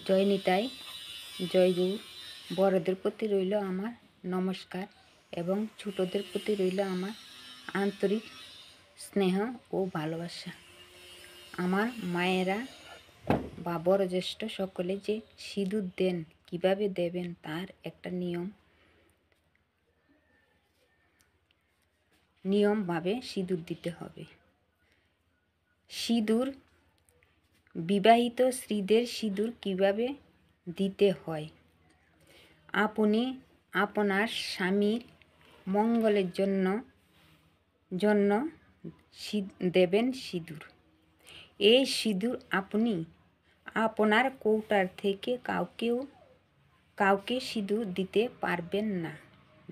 জয় নিতাই, জয় গৌর। বড়দের প্রতি রইল আমার নমস্কার এবং ছোটদের প্রতি রইল আমার আন্তরিক স্নেহ ও ভালোবাসা। আমার মায়েরা বা বয়োজ্যেষ্ঠ সকলে যে সিঁদুর দেন, কিভাবে দেবেন তার একটা নিয়মভাবে সিঁদুর দিতে হবে। সিঁদুর বিবাহিত স্ত্রীদের সিঁদুর কিভাবে দিতে হয়। আপনি আপনার স্বামীর মঙ্গলের জন্য দেবেন সিঁদুর। এই সিঁদুর আপনি আপনার কৌটার থেকে কাউকে সিঁদুর দিতে পারবেন না।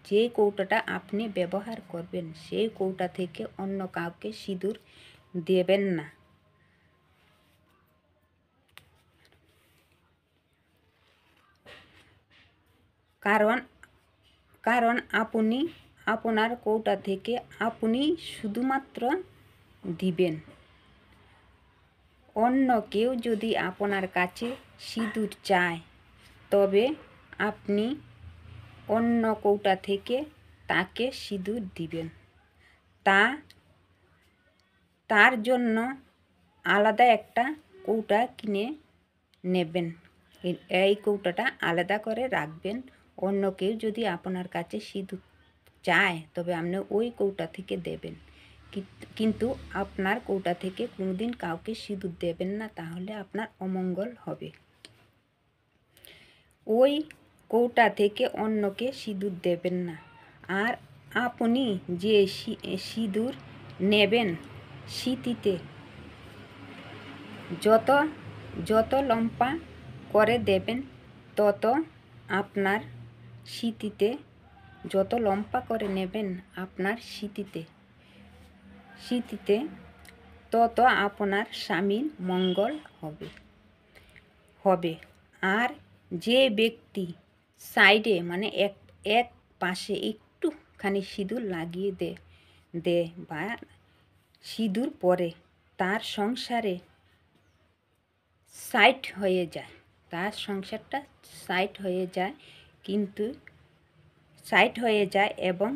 যে কৌটাটা আপনি ব্যবহার করবেন সেই কৌটা থেকে অন্য কাউকে সিঁদুর দেবেন না। কারণ আপনি আপনার কৌটা থেকে আপনি শুধুমাত্র দিবেন। অন্য কেউ যদি আপনার কাছে সিঁদুর চায় তবে আপনি অন্য কৌটা থেকে তাকে সিঁদুর দিবেন। তার জন্য আলাদা একটা কৌটা কিনে নেবেন। এই কৌটাটা আলাদা করে রাখবেন। অন্য কেউ যদি আপনার কাছে সিঁদুর চায় তবে আপনি ওই কৌটা থেকে দেবেন, কিন্তু আপনার কৌটা থেকে কোনোদিন কাউকে সিঁদুর দেবেন না, তাহলে আপনার অমঙ্গল হবে। ওই কৌটা থেকে অন্যকে সিঁদুর দেবেন না। আর আপনি যে সিঁদুর নেবেন সিঁথিতে যত লম্বা করে দেবেন তত আপনার সিঁথিতে যত লম্বা করে নেবেন আপনার সিঁথিতে তত আপনার স্বামীর মঙ্গল হবে। আর যে ব্যক্তি সাইডে মানে এক পাশে একটুখানি সিঁদুর লাগিয়ে দে বা সিঁদুর পরে তার সংসারে তার সংসারটা সাইড হয়ে যায়, এবং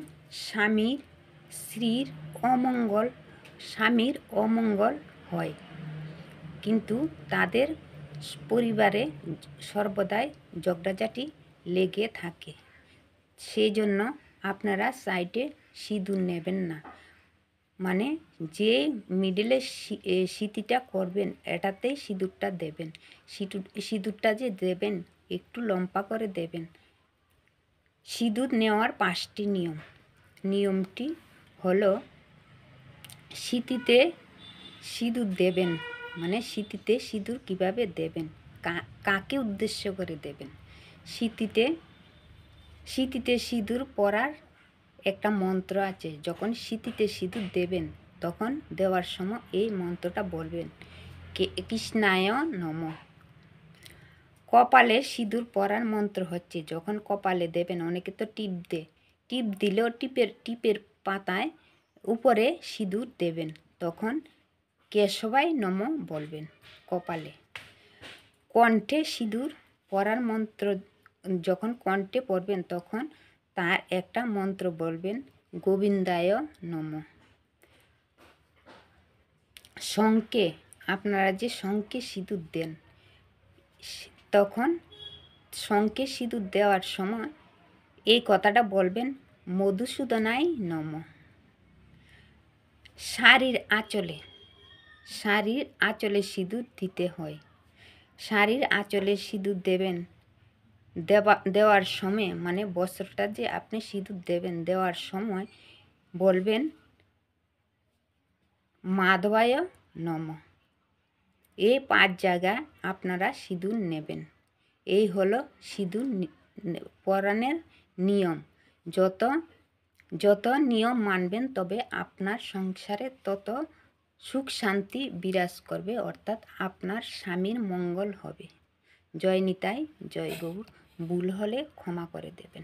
স্বামীর অমঙ্গল হয়। কিন্তু তাদের পরিবারে সর্বদাই ঝগড়াঝাটি লেগে থাকে। সেই জন্য আপনারা সাইডে সিঁদুর নেবেন না। মানে যে মিডলে সিঁথিটা করবেন এটাতেই সিঁদুরটা দেবেন। সিঁদুরটা যে দেবেন একটু লম্বা করে দেবেন। সিঁদুর নেওয়ার 5টি নিয়মটি হলো, সিঁথিতে সিঁদুর দেবেন মানে সিঁথিতে সিঁদুর কিভাবে দেবেন, কাকে উদ্দেশ্য করে দেবেন। সিঁথিতে সিঁদুর পরার একটা মন্ত্র আছে। যখন সিঁথিতে সিঁদুর দেবেন তখন দেওয়ার সময় এই মন্ত্রটা বলবেন, কৃষ্ণায় নমঃ। কপালে সিঁদুর পরার মন্ত্র হচ্ছে, যখন কপালে দেবেন, অনেকে তো টিপ দিলেও টিপের পাতায় উপরে সিঁদুর দেবেন, তখন কেশবায় নমঃ বলবেন কপালে। কণ্ঠে সিঁদুর পরার মন্ত্র যখন কণ্ঠে পড়বেন তখন তার একটা মন্ত্র বলবেন, গোবিন্দায় নমঃ। শঙ্কে, আপনারা যে শঙ্কে সিঁদুর দেন, তখন শঙ্কে সিঁদুর দেওয়ার সময় এই কথাটা বলবেন, মধুসূদনায় নমঃ। শাড়ির আঁচলে সিঁদুর দিতে হয়। শাড়ির আঁচলে সিঁদুর দেওয়ার সময় মানে বস্ত্রটা যে আপনি সিঁদুর দেওয়ার সময় বলবেন, মাধবায় নমঃ। এই 5 জায়গায় আপনারা সিঁদুর নেবেন। এই হলো সিঁদুর পরানোর নিয়ম। যত নিয়ম মানবেন তবে আপনার সংসারে তত সুখ শান্তি বিরাজ করবে, অর্থাৎ আপনার স্বামীর মঙ্গল হবে। জয় নিতাই, জয় গৌর। ভুল হলে ক্ষমা করে দেবেন।